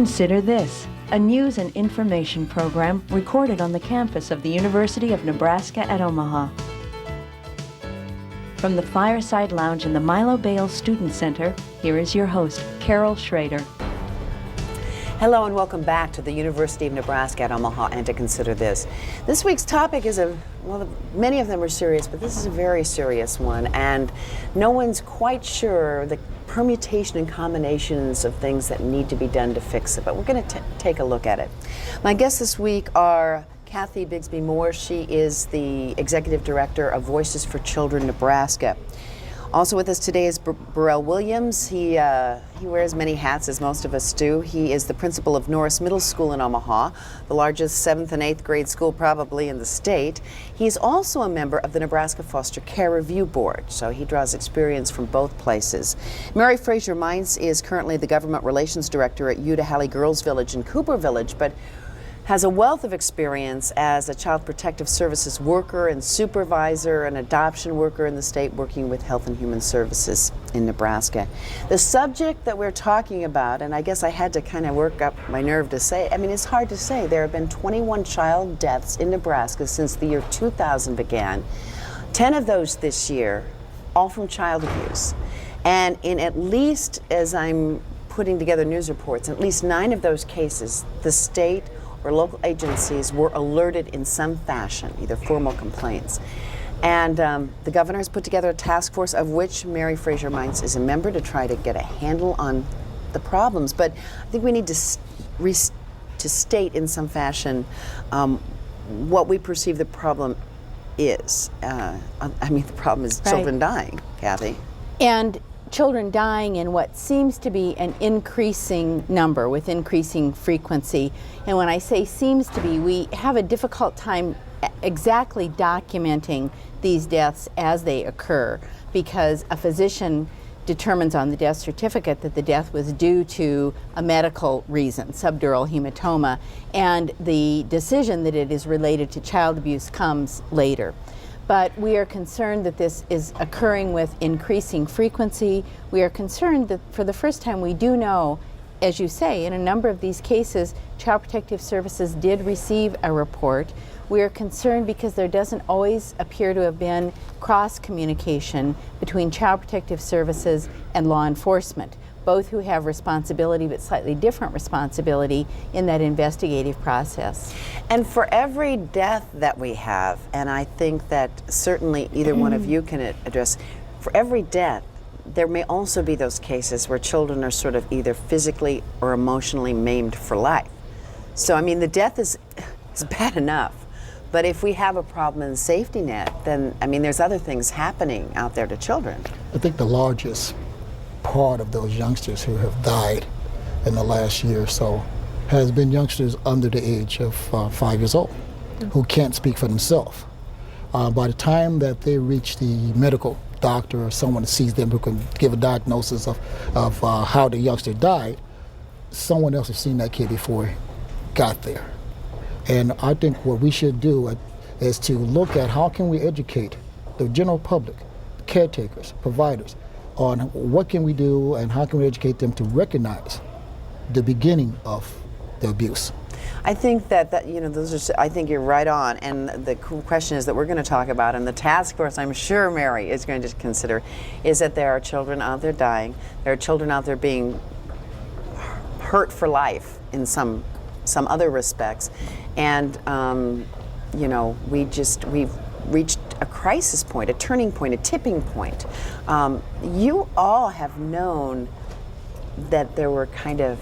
Consider This, a news and information program recorded on the campus of the University of Nebraska at Omaha. From the Fireside Lounge in the Milo Bale Student Center, here is your host, Carol Schrader. Hello and welcome back to the University of Nebraska at Omaha and to Consider This. This week's topic is many of them are serious, but this is a very serious one, and no one's quite sure the permutation and combinations of things that need to be done to fix it, but we're going to take a look at it. My guests this week are Kathy Bigsby Moore. She is the Executive Director of Voices for Children Nebraska. Also with us today is Burrell Williams. He wears many hats, as most of us do. He is the principal of Norris Middle School in Omaha, the largest 7th and 8th grade school probably in the state. He's also a member of the Nebraska Foster Care Review Board, so he draws experience from both places. Mary Fraser Meints is currently the Government Relations Director at Udahally Girls Village in Cooper Village, but has a wealth of experience as a Child Protective Services worker and supervisor and adoption worker in the state, working with Health and Human Services in Nebraska. The subject that we're talking about, and I guess I had to kind of work up my nerve to say, I mean, it's hard to say. There have been 21 child deaths in Nebraska since the year 2000 began. 10 of those this year, all from child abuse. And in at least, as I'm putting together news reports, at least 9 of those cases, the state or local agencies were alerted in some fashion, either formal complaints. And the governor has put together a task force of which Mary Fraser Meints is a member to try to get a handle on the problems. But I think we need to state in some fashion what we perceive the problem is. I mean, the problem is children dying, Kathy. And children dying in what seems to be an increasing number with increasing frequency. And when I say seems to be, we have a difficult time exactly documenting these deaths as they occur, because a physician determines on the death certificate that the death was due to a medical reason, subdural hematoma, and the decision that it is related to child abuse comes later. But we are concerned that this is occurring with increasing frequency. We are concerned that for the first time we do know, as you say, in a number of these cases, Child Protective Services did receive a report. We are concerned because there doesn't always appear to have been cross-communication between Child Protective Services and law enforcement, both who have responsibility but slightly different responsibility in that investigative process. And for every death that we have, and I think that certainly either one of you can address, for every death, there may also be those cases where children are sort of either physically or emotionally maimed for life. So, I mean, the death is bad enough. But if we have a problem in the safety net, then, I mean, there's other things happening out there to children. I think the largest part of those youngsters who have died in the last year or so has been youngsters under the age of 5 years old who can't speak for themselves. By the time that they reach the medical doctor or someone that sees them who can give a diagnosis of how the youngster died, someone else has seen that kid before he got there. And I think what we should do is to look at how can we educate the general public, caretakers, providers, on what can we do and how can we educate them to recognize the beginning of the abuse. I think that you know, I think you're right on, and the question is that we're going to talk about, and the task force I'm sure Mary is going to consider, is that there are children out there dying, there are children out there being hurt for life in some other respects, and you know, we've reached a crisis point, a turning point, a tipping point. You all have known that there were kind of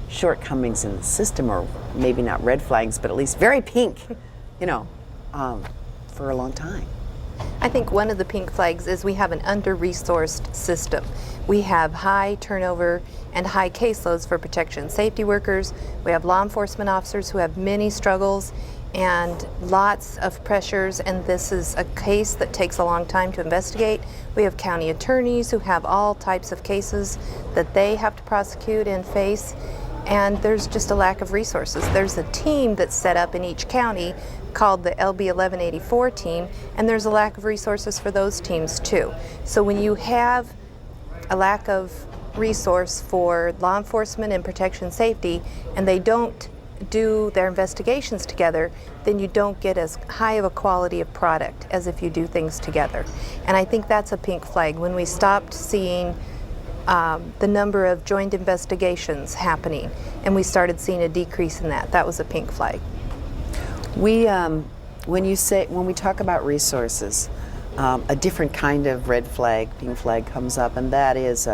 shortcomings in the system, or maybe not red flags, but at least very pink, you know, for a long time. I think one of the pink flags is we have an under-resourced system. We have high turnover and high caseloads for protection and safety workers. We have law enforcement officers who have many struggles and lots of pressures, and this is a case that takes a long time to investigate. We have county attorneys who have all types of cases that they have to prosecute and face, and there's just a lack of resources. There's a team that's set up in each county called the LB 1184 team, and there's a lack of resources for those teams too. So when you have a lack of resource for law enforcement and protection safety, and they don't do their investigations together, then you don't get as high of a quality of product as if you do things together. And I think that's a pink flag. When we stopped seeing the number of joint investigations happening and we started seeing a decrease in that, that was a pink flag. When we talk about resources, a different kind of red flag, pink flag comes up, and that is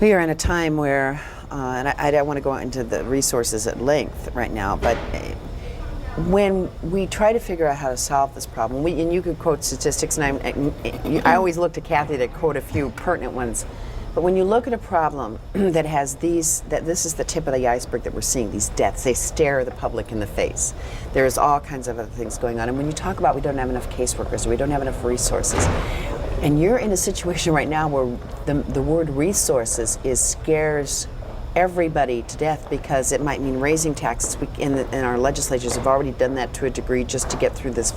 we are in a time where, and I don't want to go into the resources at length right now, but when we try to figure out how to solve this problem, and you could quote statistics, and I always look to Kathy to quote a few pertinent ones. But when you look at a problem that has that this is the tip of the iceberg that we're seeing, these deaths, they stare the public in the face. There's all kinds of other things going on. And when you talk about we don't have enough caseworkers, or we don't have enough resources, and you're in a situation right now where the word resources scares everybody to death, because it might mean raising taxes. And our legislatures have already done that to a degree just to get through this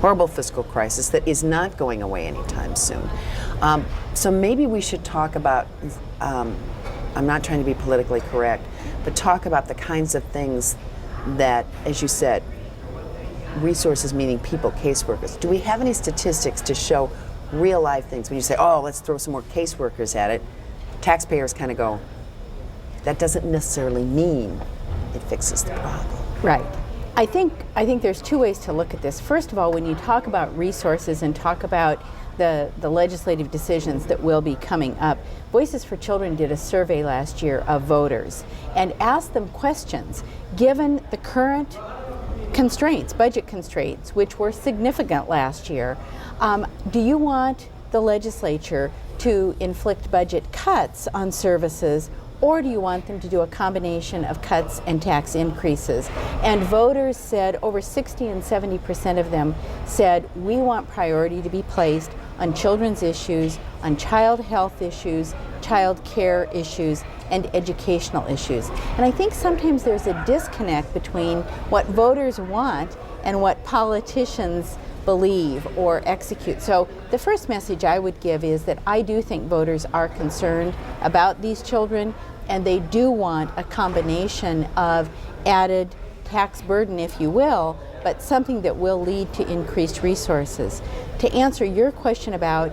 horrible fiscal crisis that is not going away anytime soon. So maybe we should talk about, I'm not trying to be politically correct, but talk about the kinds of things that, as you said, resources meaning people, caseworkers. Do we have any statistics to show real life things? When you say, oh, let's throw some more caseworkers at it, taxpayers kind of go, that doesn't necessarily mean it fixes the problem. Right. I think there's two ways to look at this. First of all, when you talk about resources and talk about the legislative decisions that will be coming up, Voices for Children did a survey last year of voters and asked them questions. Given the current constraints, budget constraints, which were significant last year, do you want the legislature to inflict budget cuts on services, or do you want them to do a combination of cuts and tax increases? And voters said, over 60 and 70% of them said, we want priority to be placed on children's issues, on child health issues, child care issues, and educational issues. And I think sometimes there's a disconnect between what voters want and what politicians believe or execute. So the first message I would give is that I do think voters are concerned about these children, and they do want a combination of added tax burden, if you will, but something that will lead to increased resources. To answer your question about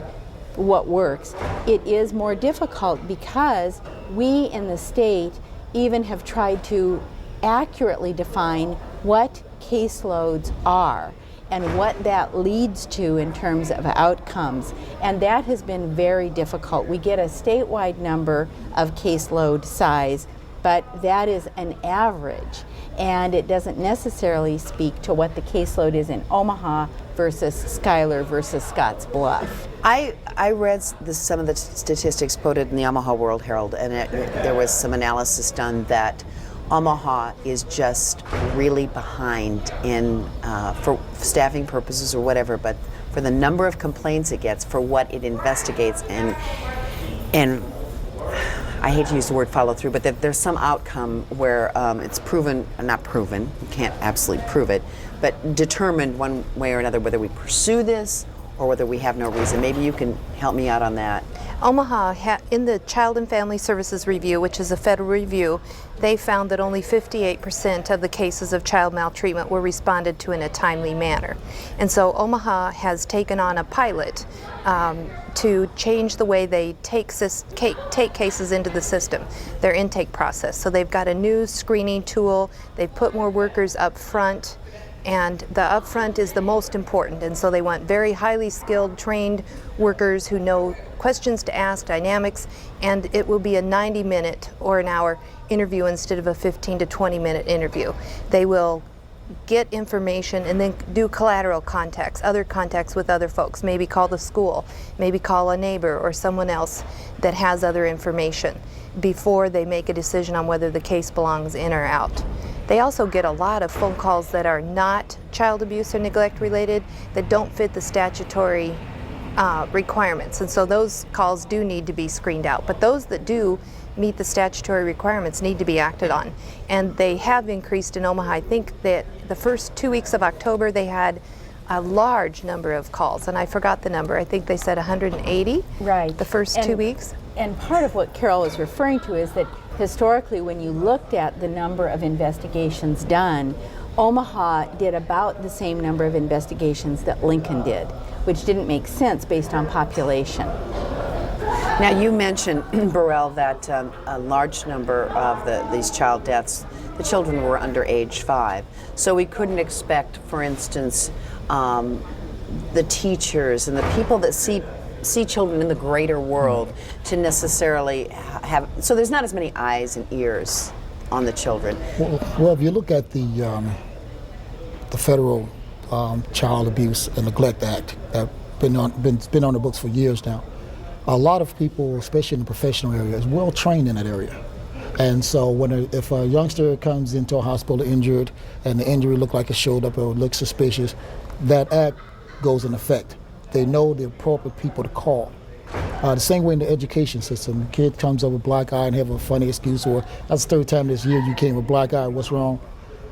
what works, it is more difficult because we in the state even have tried to accurately define what caseloads are and what that leads to in terms of outcomes. And that has been very difficult. We get a statewide number of caseload size, but that is an average, and it doesn't necessarily speak to what the caseload is in Omaha versus Schuyler versus Scotts Bluff. I read some of the statistics quoted in the Omaha World Herald, and there was some analysis done that Omaha is just really behind in, for staffing purposes or whatever, but for the number of complaints it gets, for what it investigates, and I hate to use the word follow through, but that there's some outcome where it's proven, not proven, you can't absolutely prove it, but determined one way or another whether we pursue this or whether we have no reason. Maybe you can help me out on that. Omaha, in the Child and Family Services Review, which is a federal review, they found that only 58% of the cases of child maltreatment were responded to in a timely manner. And so Omaha has taken on a pilot to change the way they take cases into the system, their intake process. So they've got a new screening tool, they've put more workers up front, and the upfront is the most important, and so they want very highly skilled, trained workers who know questions to ask, dynamics, and it will be a 90-minute or an hour interview instead of a 15 to 20-minute interview. They will get information and then do collateral contacts, other contacts with other folks, maybe call the school, maybe call a neighbor or someone else that has other information before they make a decision on whether the case belongs in or out. They also get a lot of phone calls that are not child abuse or neglect related, that don't fit the statutory requirements, and so those calls do need to be screened out. But those that do meet the statutory requirements need to be acted on, and they have increased in Omaha. I think that the first 2 weeks of October they had a large number of calls, and I forgot the number. I think they said 180 right the first 2 weeks. and part of what Carol was referring to is that historically, when you looked at the number of investigations done, Omaha did about the same number of investigations that Lincoln did, which didn't make sense based on population. Now, you mentioned, Burrell, that a large number of these child deaths, the children were under age 5. So we couldn't expect, for instance, the teachers and the people that see children in the greater world to necessarily have, so there's not as many eyes and ears on the children. Well, if you look at the Federal Child Abuse and Neglect Act that's been on the books for years now, a lot of people, especially in the professional area, is well trained in that area. And so if a youngster comes into a hospital injured and the injury looked like it showed up or looked suspicious, that act goes in effect. They know the appropriate people to call. The same way in the education system, the kid comes up with black eye and have a funny excuse, or that's the third time this year you came with black eye, what's wrong?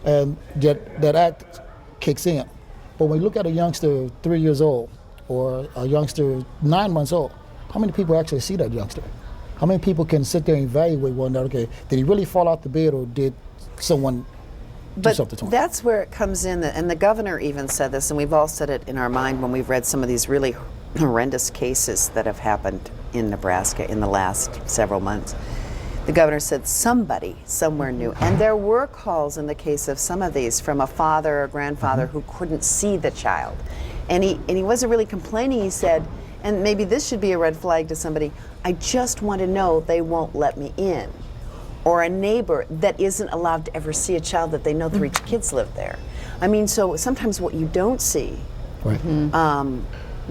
And that act kicks in. But when you look at a youngster 3 years old or a youngster 9 months old, how many people actually see that youngster? How many people can sit there and evaluate one another? Okay, did he really fall off the bed, or did someone do something to him? That's where it comes in, and the governor even said this, and we've all said it in our mind when we've read some of these really horrendous cases that have happened in Nebraska in the last several months. The governor said somebody somewhere knew, and there were calls in the case of some of these from a father or grandfather who couldn't see the child, and he wasn't really complaining. He said, and maybe this should be a red flag to somebody, I just want to know they won't let me in. Or a neighbor that isn't allowed to ever see a child that they know 3 kids live there. I mean, so sometimes what you don't see Right.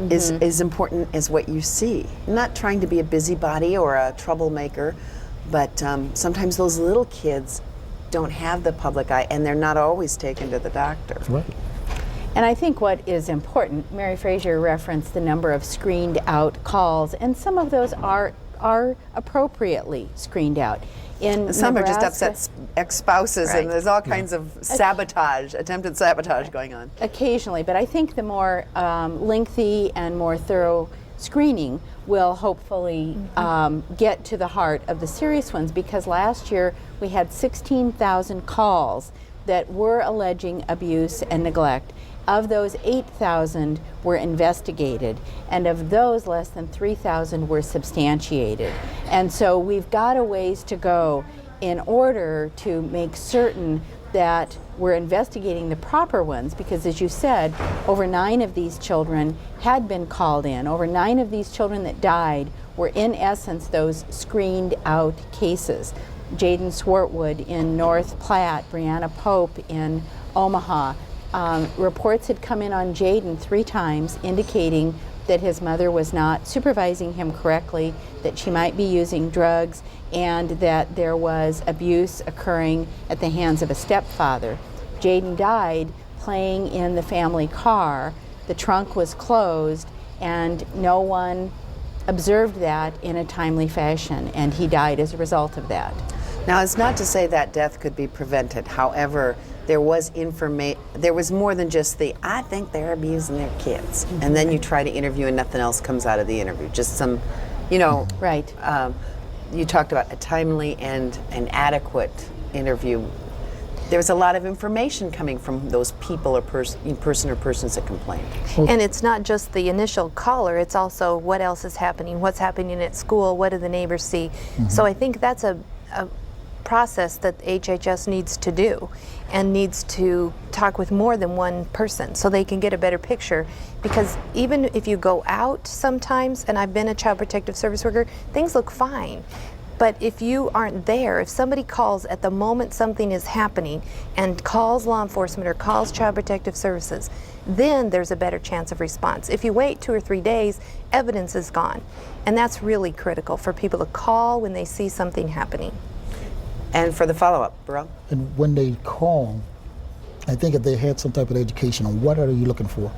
is as important as what you see. Not trying to be a busybody or a troublemaker, but sometimes those little kids don't have the public eye, and they're not always taken to the doctor. Right. And I think what is important, Mary Frazier referenced the number of screened out calls, and some of those are appropriately screened out. In Some Nebraska, are just upset ex-spouses, Right. and there's all kinds of sabotage, attempted sabotage going on. occasionally, but I think the more lengthy and more thorough screening will hopefully get to the heart of the serious ones, because last year we had 16,000 calls that were alleging abuse and neglect. Of those, 8,000 were investigated, and of those, less than 3,000 were substantiated. And so we've got a ways to go in order to make certain that we're investigating the proper ones, because as you said, over 9 of these children had been called in. Over 9 of these children that died were in essence those screened out cases. Jaden Swartwood in North Platte, Brianna Pope in Omaha. Reports had come in on Jaden 3 times indicating that his mother was not supervising him correctly, that she might be using drugs, and that there was abuse occurring at the hands of a stepfather. Jaden died playing in the family car. The trunk was closed, and no one observed that in a timely fashion, and he died as a result of that. Now, it's not to say that death could be prevented. However, there was more than just I think they're abusing their kids. And then you try to interview and nothing else comes out of the interview. Just some, Right. You talked about a timely and an adequate interview. There's a lot of information coming from those people or person or persons that complained. And it's not just the initial caller, it's also what else is happening, what's happening at school, what do the neighbors see. So I think that's a process that HHS needs to do, and needs to talk with more than one person so they can get a better picture. Because even if you go out sometimes, and I've been a child protective service worker, things look fine. But if you aren't there, if somebody calls at the moment something is happening and calls law enforcement or calls Child Protective Services, then there's a better chance of response. If you wait 2 or 3 days, evidence is gone. And that's really critical for people to call when they see something happening. And for the follow-up, Burrell? And when they call, I think if they had some type of education on what are you looking for,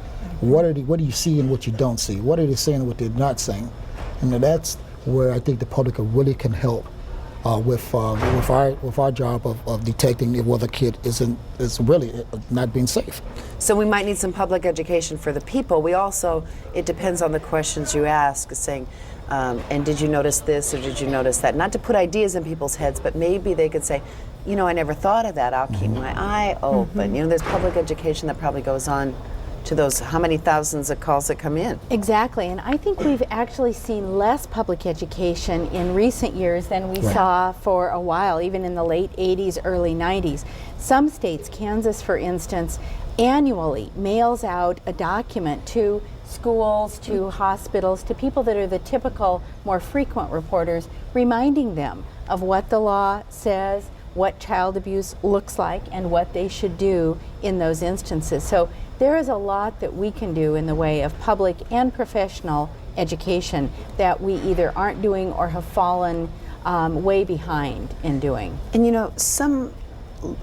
what do you see and what you don't see, what are they saying and what they're not saying, and that's where I think the public really can help with our job of detecting whether a kid is really not being safe. So we might need some public education for the people. We also, it depends on the questions you ask, saying, And did you notice this or did you notice that? Not to put ideas in people's heads, but maybe they could say, you know, I never thought of that. I'll keep my eye open. You know, there's public education that probably goes on to those how many thousands of calls that come in. Exactly, and I think we've actually seen less public education in recent years than we saw for a while, even in the late 80s, early 90s. Some states, Kansas for instance, annually mails out a document to schools, to hospitals, to people that are the typical, more frequent reporters, reminding them of what the law says, what child abuse looks like, and what they should do in those instances. So there is a lot that we can do in the way of public and professional education that we either aren't doing or have fallen way behind in doing. And you know, some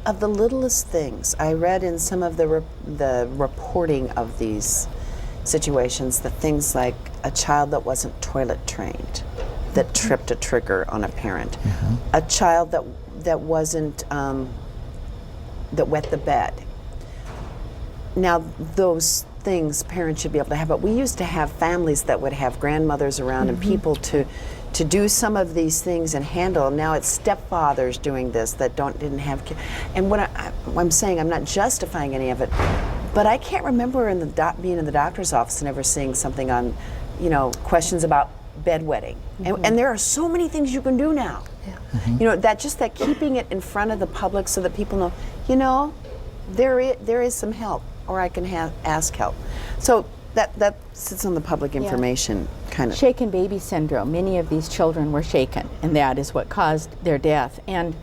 of the littlest things I read in some of the reporting of these situations, the things like a child that wasn't toilet trained, that tripped a trigger on a parent, a child that wasn't that wet the bed. Now those things parents should be able to have, but we used to have families that would have grandmothers around and people to do some of these things and handle. Now it's stepfathers doing this that didn't have kids. And what I'm saying, I'm not justifying any of it, but I can't remember being in the doctor's office and ever seeing something on, you know, questions about bedwetting. And there are so many things you can do now. You know, that keeping it in front of the public so that people know, you know, there is some help, or I can ask help. So that sits on the public information kind of. Shaken baby syndrome. Many of these children were shaken, and that is what caused their death. And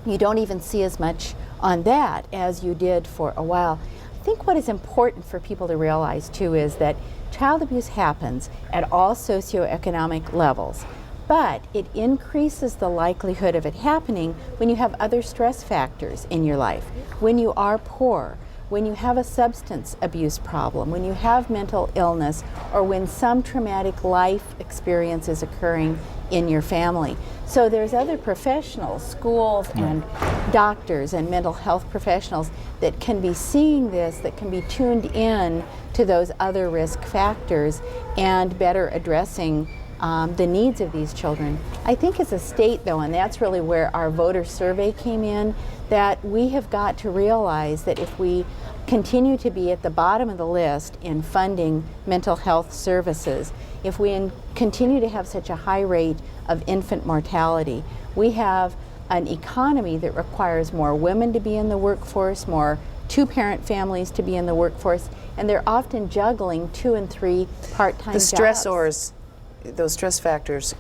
you don't even see as much on that as you did for a while. I think what is important for people to realize too is that child abuse happens at all socioeconomic levels, but it increases the likelihood of it happening when you have other stress factors in your life, when you are poor, when you have a substance abuse problem, when you have mental illness, or when some traumatic life experience is occurring in your family. So there's other professionals, schools and doctors and mental health professionals that can be seeing this, that can be tuned in to those other risk factors and better addressing the needs of these children. I think as a state though, and that's really where our voter survey came in, that we have got to realize that if we continue to be at the bottom of the list in funding mental health services, if we continue to have such a high rate of infant mortality, we have an economy that requires more women to be in the workforce, more two-parent families to be in the workforce, and they're often juggling 2 and 3 part-time jobs. The stressors, those stress factors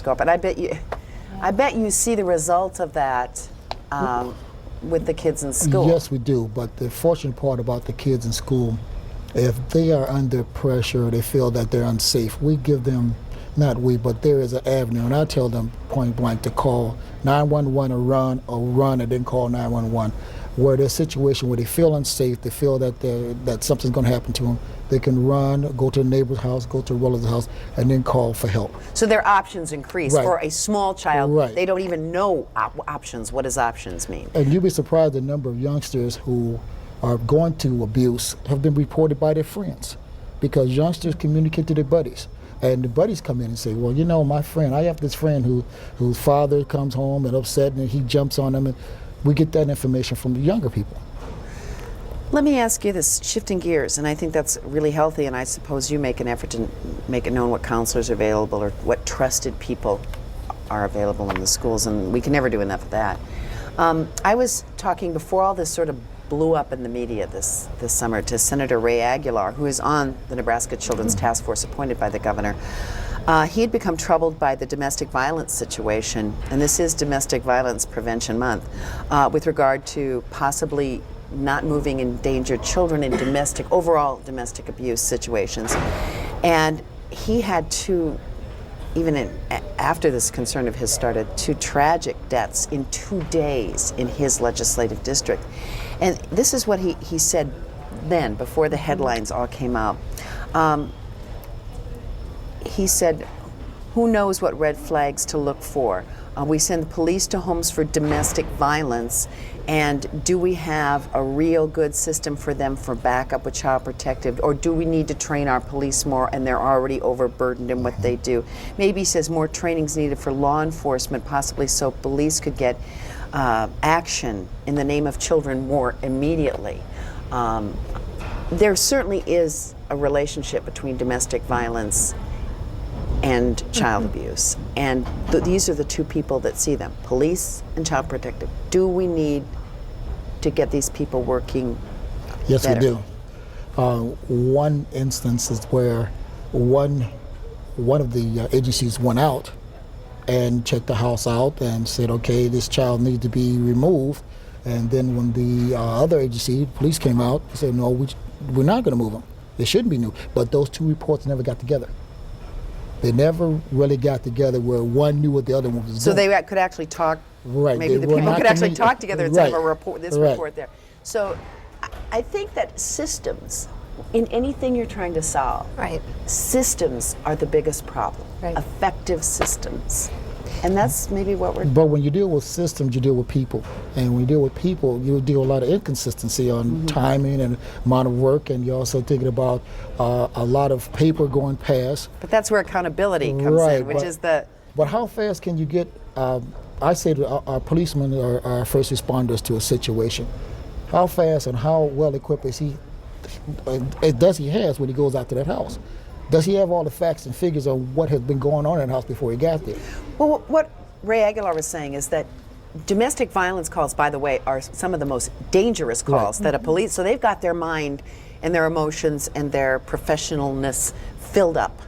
go up, and I bet you see the results of that with the kids in school. Yes, we do. But the fortunate part about the kids in school, if they are under pressure or they feel that they're unsafe, we give them, not we, but there is an avenue, and I tell them point blank to call 911 or run and then call 911. Where there's a situation where they feel unsafe, they feel that something's going to happen to them, they can run, go to a neighbor's house, go to a relative's house, and then call for help. So their options increase. Right. For a small child, Right. they don't even know options. What does options mean? And you'd be surprised the number of youngsters who are going to abuse have been reported by their friends, because youngsters communicate to their buddies. And the buddies come in and say, well, you know, my friend, I have this friend whose father comes home and upset and he jumps on them, and we get that information from the younger people. Let me ask you this, shifting gears, and I think that's really healthy, and I suppose you make an effort to make it known what counselors are available or what trusted people are available in the schools, and we can never do enough of that. I was talking before all this sort of blew up in the media this summer to Senator Ray Aguilar, who is on the Nebraska Children's Task Force appointed by the governor. He had become troubled by the domestic violence situation, and this is Domestic Violence Prevention Month, with regard to possibly not moving endangered children in overall domestic abuse situations. And he had after this concern of his started, 2 tragic deaths in 2 days in his legislative district. And this is what he said then, before the headlines all came out. He said, Who knows what red flags to look for? We send police to homes for domestic violence, and do we have a real good system for them for backup with Child Protective, or do we need to train our police more and they're already overburdened in what they do? Maybe he says more training's needed for law enforcement, possibly so police could get action in the name of children more immediately. There certainly is a relationship between domestic violence and child abuse, and these are the two people that see them, police and Child Protective. Do we need to get these people working Yes, better? we do. One instance is where one of the agencies went out and checked the house out and said, okay, this child needs to be removed. And then when the other agency, police, came out, they said, no, we're not going to move them. They shouldn't be moved. But those two reports never got together. They never really got together where one knew what the other one was So doing. they could actually talk. Right, Maybe they the were people not could actually commu- talk together instead of a Right, report. This right. report there. So I think that systems, in anything you're trying to solve, Right. systems are the biggest problem. Right. Effective systems, and that's maybe what we're. But when you deal with systems, you deal with people. And when you deal with people, you deal with a lot of inconsistency on timing and amount of work, and you're also thinking about a lot of paper going past. But that's where accountability comes Right, in, which but- is the. But how fast can you get, I say to our policemen or our first responders to a situation, how fast and how well equipped is he, does he have when he goes out to that house? Does he have all the facts and figures on what has been going on in that house before he got there? Well, what Ray Aguilar was saying is that domestic violence calls, by the way, are some of the most dangerous calls that a police. So they've got their mind and their emotions and their professionalness filled up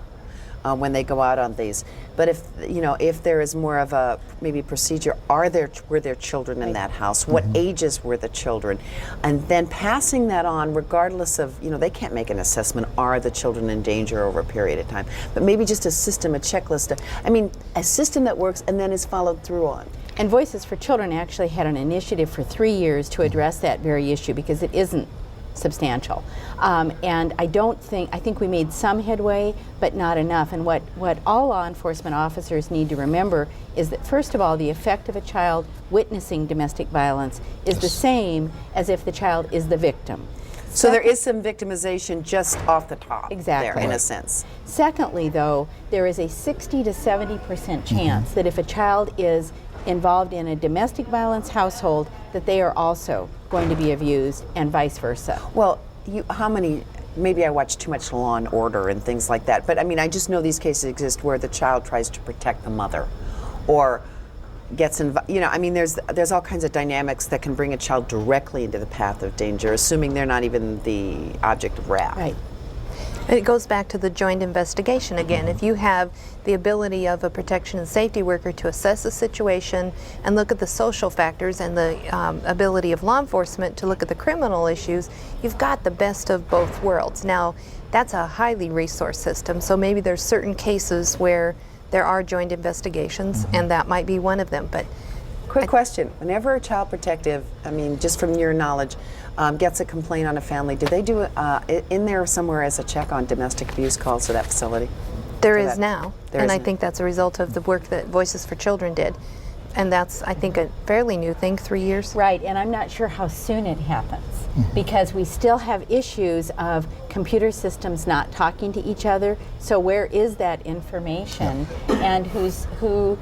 when they go out on these. But if there is more of a maybe procedure, were there children in that house? What ages were the children? And then passing that on, regardless of, they can't make an assessment, are the children in danger over a period of time? But maybe just a system, a checklist, a system that works and then is followed through on. And Voices for Children actually had an initiative for 3 years to address that very issue because it isn't substantial. And I think we made some headway, but not enough. And what all law enforcement officers need to remember is that, first of all, the effect of a child witnessing domestic violence is the same as if the child is the victim. So there is some victimization just off the top Exactly. there, in a sense. Secondly, though, there is a 60 to 70% chance that if a child is involved in a domestic violence household, that they are also going to be abused, and vice versa. Well, maybe I watch too much Law and Order and things like that, but I just know these cases exist where the child tries to protect the mother or gets involved. There's all kinds of dynamics that can bring a child directly into the path of danger, assuming they're not even the object of wrath. Right. And it goes back to the joint investigation again. If you have the ability of a protection and safety worker to assess the situation and look at the social factors, and the ability of law enforcement to look at the criminal issues, you've got the best of both worlds. Now, that's a highly resourced system, so maybe there's certain cases where there are joint investigations, and that might be one of them. But Quick question. Whenever a Child Protective, just from your knowledge, gets a complaint on a family, do they do in there somewhere as a check on domestic abuse calls to that facility? there So is that- now, there and is I now. think that's a result of the work that Voices for Children did. And that's, I think, a fairly new thing, 3 years. Right, and I'm not sure how soon it happens because we still have issues of computer systems not talking to each other. So where is that information, and who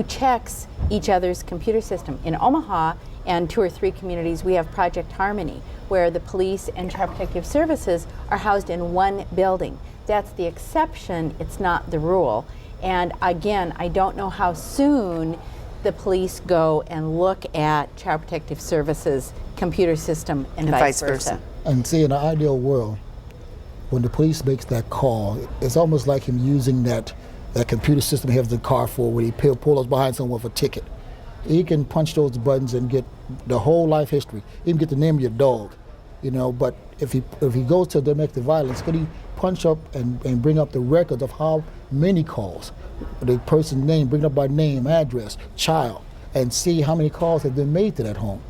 checks each other's computer system? In Omaha and 2 or 3 communities, we have Project Harmony, where the police and Child Protective Services are housed in one building. That's the exception, it's not the rule. And again, I don't know how soon the police go and look at Child Protective Services computer system and vice versa. And see, in an ideal world, when the police makes that call, it's almost like him using that computer system he has the car for, where he pull us behind someone with a ticket. He can punch those buttons and get the whole life history, even get the name of your dog, But if he goes to domestic violence, could he punch up and bring up the records of how many calls, the person's name, bring it up by name, address, child, and see how many calls have been made to that home?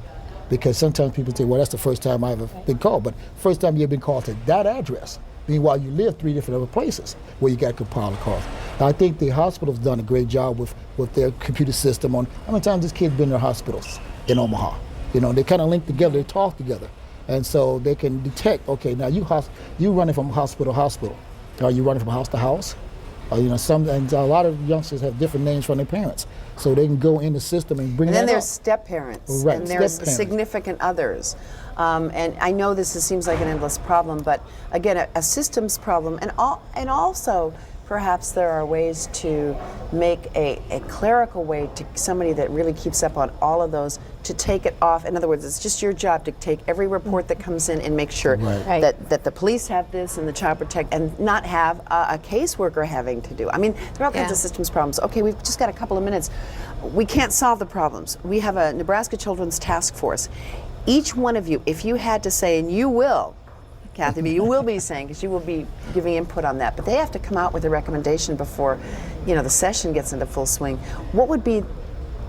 Because sometimes people say, well, that's the first time I've ever been called, but first time you've been called to that address, Meanwhile, you live 3 different other places where you got compiler costs. I think the hospital's done a great job with their computer system on how many times this kid's been to hospitals in Omaha. You know, they kind of link together, they talk together. And so they can detect, okay, now you running from hospital to hospital. Are you running from house to house? You know, and a lot of youngsters have different names from their parents. So they can go in the system and bring And that then there's up. step-parents, Right, and there's step-parents. significant others. And I know seems like an endless problem, but again, a systems problem, and also perhaps there are ways to make a clerical way to somebody that really keeps up on all of those to take it off. In other words, it's just your job to take every report that comes in and make sure Right. that the police have this and the child protect, and not have a caseworker having to do. I mean, there are all kinds of systems problems. Okay, we've just got a couple of minutes. We can't solve the problems. We have a Nebraska Children's Task Force. Each one of you, if you had to say, and you will, Kathy, but you will be saying, because you will be giving input on that, but they have to come out with a recommendation before, the session gets into full swing. What would be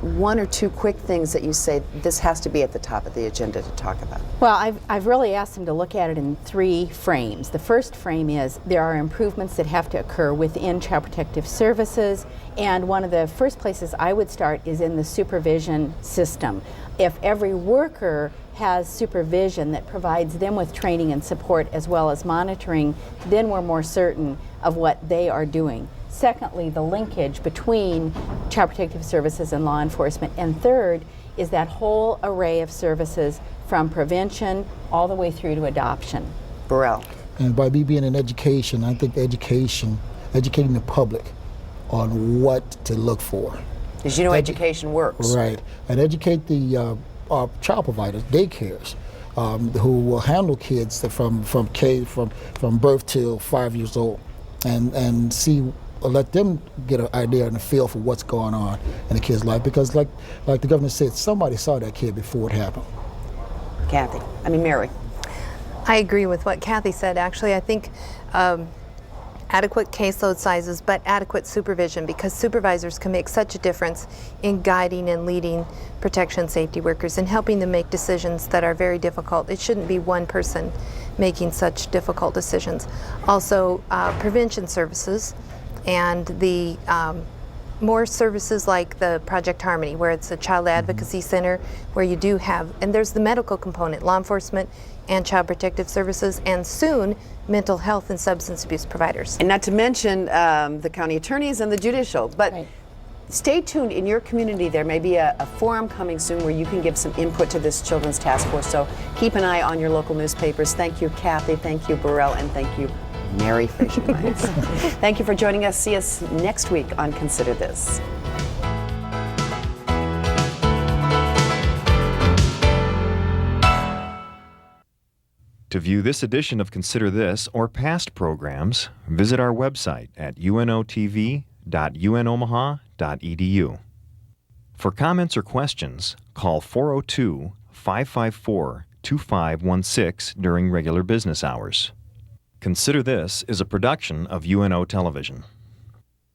1 or 2 quick things that you say this has to be at the top of the agenda to talk about? Well, I've really asked them to look at it in 3 frames. The first frame is there are improvements that have to occur within Child Protective Services, and one of the first places I would start is in the supervision system. If every worker has supervision that provides them with training and support as well as monitoring, then we're more certain of what they are doing. Secondly, the linkage between Child Protective Services and law enforcement. And third is that whole array of services from prevention all the way through to adoption. Burrell. And by me being in education, I think educating the public on what to look for. Because education works. Right. And educate the child providers, daycares, who will handle kids from birth till 5 years old, and let them get an idea and a feel for what's going on in the kid's life. Because like the governor said, somebody saw that kid before it happened. Mary. I agree with what Kathy said. Actually, I think adequate caseload sizes, but adequate supervision, because supervisors can make such a difference in guiding and leading protection safety workers and helping them make decisions that are very difficult. It shouldn't be one person making such difficult decisions. Also, prevention services and the more services like the Project Harmony, where it's a child advocacy center, where you do have, and there's the medical component, law enforcement and child protective services, and soon mental health and substance abuse providers. And not to mention the county attorneys and the judicial. But stay tuned. In your community, there may be a forum coming soon where you can give some input to this Children's Task Force. So keep an eye on your local newspapers. Thank you, Kathy. Thank you, Burrell. And thank you, Mary Fisher-Myers. Thank you for joining us. See us next week on Consider This. To view this edition of Consider This or past programs, visit our website at unotv.unomaha.edu. For comments or questions, call 402-554-2516 during regular business hours. Consider This is a production of UNO Television.